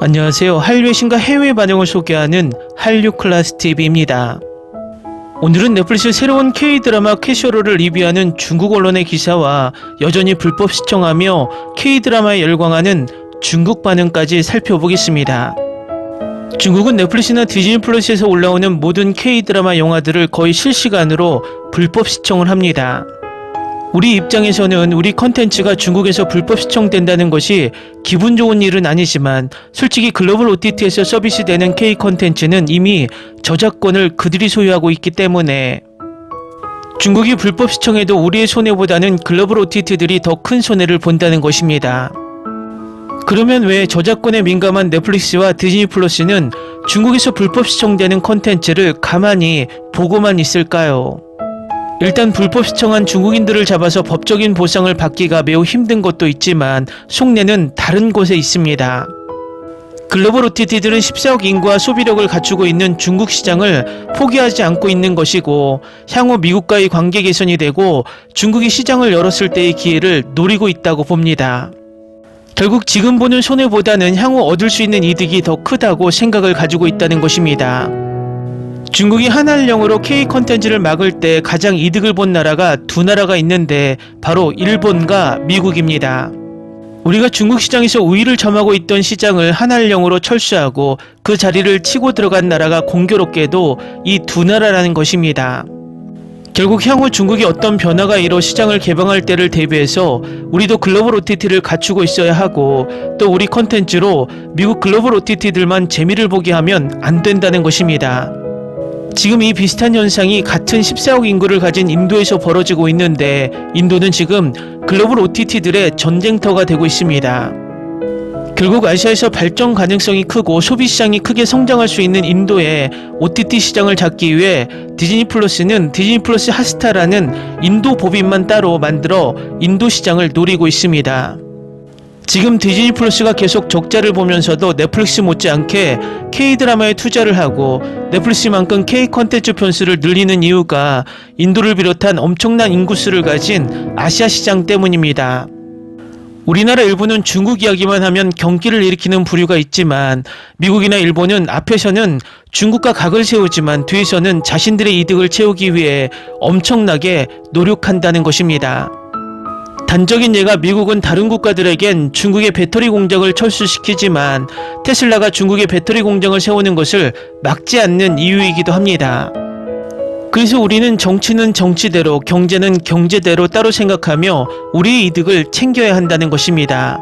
안녕하세요. 한류의 신과 해외 반영을 소개하는 한류클라스TV입니다. 오늘은 넷플릭스 새로운 K-드라마 캐쇼로를 리뷰하는 중국 언론의 기사와 여전히 불법 시청하며 K-드라마에 열광하는 중국 반응까지 살펴보겠습니다. 중국은 넷플릭스나 디즈니 플러스에서 올라오는 모든 K-드라마 영화들을 거의 실시간으로 불법 시청을 합니다. 우리 입장에서는 우리 컨텐츠가 중국에서 불법 시청된다는 것이 기분 좋은 일은 아니지만 솔직히 글로벌 OTT에서 서비스되는 K 컨텐츠는 이미 저작권을 그들이 소유하고 있기 때문에 중국이 불법 시청해도 우리의 손해보다는 글로벌 OTT들이 더 큰 손해를 본다는 것입니다. 그러면 왜 저작권에 민감한 넷플릭스와 디즈니 플러스는 중국에서 불법 시청되는 컨텐츠를 가만히 보고만 있을까요? 일단 불법 시청한 중국인들을 잡아서 법적인 보상을 받기가 매우 힘든 것도 있지만 속내는 다른 곳에 있습니다. 글로벌 OTT들은 14억 인구와 소비력을 갖추고 있는 중국 시장을 포기하지 않고 있는 것이고 향후 미국과의 관계 개선이 되고 중국이 시장을 열었을 때의 기회를 노리고 있다고 봅니다. 결국 지금 보는 손해보다는 향후 얻을 수 있는 이득이 더 크다고 생각을 가지고 있다는 것입니다. 중국이 한한령으로 K 컨텐츠를 막을 때 가장 이득을 본 나라가 두 나라가 있는데 바로 일본과 미국입니다. 우리가 중국 시장에서 우위를 점하고 있던 시장을 한한령으로 철수하고 그 자리를 치고 들어간 나라가 공교롭게도 이 두 나라라는 것입니다. 결국 향후 중국이 어떤 변화가 일어 시장을 개방할 때를 대비해서 우리도 글로벌 OTT를 갖추고 있어야 하고 또 우리 컨텐츠로 미국 글로벌 OTT들만 재미를 보게 하면 안 된다는 것입니다. 지금 이 비슷한 현상이 같은 14억 인구를 가진 인도에서 벌어지고 있는데 인도는 지금 글로벌 OTT들의 전쟁터가 되고 있습니다. 결국 아시아에서 발전 가능성이 크고 소비 시장이 크게 성장할 수 있는 인도의 OTT 시장을 잡기 위해 디즈니 플러스는 디즈니 플러스 핫스타라는 인도 법인만 따로 만들어 인도 시장을 노리고 있습니다. 지금 디즈니 플러스가 계속 적자를 보면서도 넷플릭스 못지않게 K-드라마에 투자를 하고 넷플릭스만큼 K 컨텐츠 편수를 늘리는 이유가 인도를 비롯한 엄청난 인구수를 가진 아시아 시장 때문입니다. 우리나라 일본은 중국 이야기만 하면 경기를 일으키는 부류가 있지만 미국이나 일본은 앞에서는 중국과 각을 세우지만 뒤에서는 자신들의 이득을 채우기 위해 엄청나게 노력한다는 것입니다. 단적인 예가 미국은 다른 국가들에겐 중국의 배터리 공장을 철수시키지만 테슬라가 중국의 배터리 공장을 세우는 것을 막지 않는 이유이기도 합니다. 그래서 우리는 정치는 정치대로 경제는 경제대로 따로 생각하며 우리의 이득을 챙겨야 한다는 것입니다.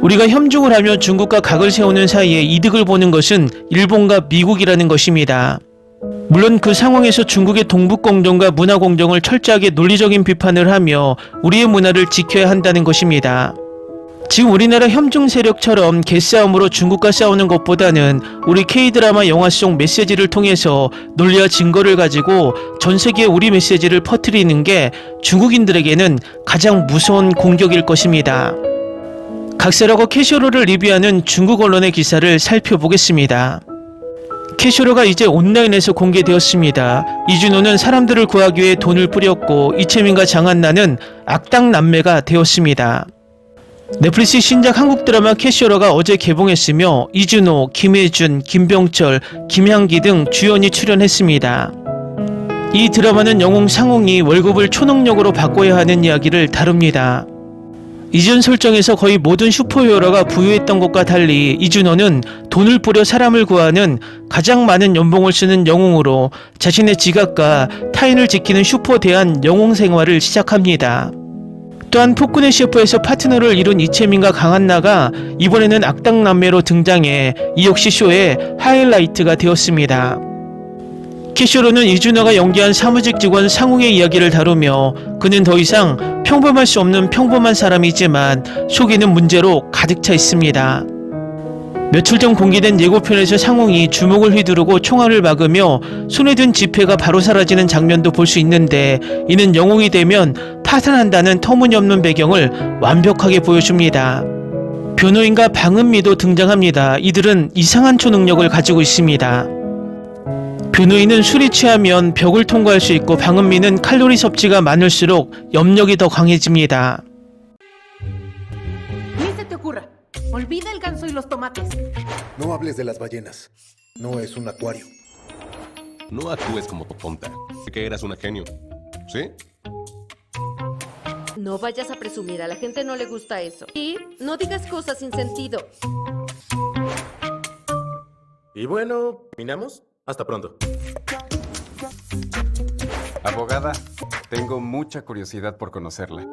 우리가 협중을 하며 중국과 각을 세우는 사이에 이득을 보는 것은 일본과 미국이라는 것입니다. 물론 그 상황에서 중국의 동북공정과 문화공정을 철저하게 논리적인 비판을 하며 우리의 문화를 지켜야 한다는 것입니다. 지금 우리나라 협중 세력처럼 개싸움으로 중국과 싸우는 것보다는 우리 K-드라마 영화 속 메시지를 통해서 논리와 증거를 가지고 전 세계에 우리 메시지를 퍼뜨리는 게 중국인들에게는 가장 무서운 공격일 것입니다. 각설하고 캐쇼로를 리뷰하는 중국 언론의 기사를 살펴보겠습니다. 캐쇼로가 이제 온라인에서 공개되었습니다. 이준호는 사람들을 구하기 위해 돈을 뿌렸고 이채민과 장한나는 악당 남매가 되었습니다. 넷플릭스 신작 한국 드라마 캐쇼로가 어제 개봉했으며 이준호, 김혜준, 김병철, 김향기 등 주연이 출연했습니다. 이 드라마는 영웅 상홍이 월급을 초능력으로 바꿔야 하는 이야기를 다룹니다. 이전 설정에서 거의 모든 슈퍼히어로가 부유했던 것과 달리 이준호는 돈을 뿌려 사람을 구하는 가장 많은 연봉을 쓰는 영웅으로 자신의 지각과 타인을 지키는 슈퍼대한 영웅 생활을 시작합니다. 또한 폭군의 셰프에서 파트너를 이룬 이채민과 강한나가 이번에는 악당 남매로 등장해 이 역시 쇼의 하이라이트가 되었습니다. 캐쇼로는 이준호가 연기한 사무직 직원 상웅의 이야기를 다루며 그는 더 이상 평범할 수 없는 평범한 사람이지만 속에는 문제로 가득 차 있습니다. 며칠 전 공개된 예고편에서 상웅이 주먹을 휘두르고 총알을 막으며 손에 든 지폐가 바로 사라지는 장면도 볼 수 있는데 이는 영웅이 되면 파산한다는 터무니없는 배경을 완벽하게 보여줍니다. 변호인과 방은미도 등장합니다. 이들은 이상한 초능력을 가지고 있습니다. 변호인은 술이 취하면 벽을 통과할 수 있고 방은미는 칼로리 섭취가 많을수록 염력이 더 강해집니다. Olvida el ganso y los tomates. No hables de las ballenas. No es un acuario. No actúes como tu tonta. Que eras una genio. ¿Sí? No vayas a presumir, a la gente no le gusta eso. Y no digas cosas sin sentido. Y bueno, ¿terminamos? Hasta pronto. Abogada, tengo mucha curiosidad por conocerla.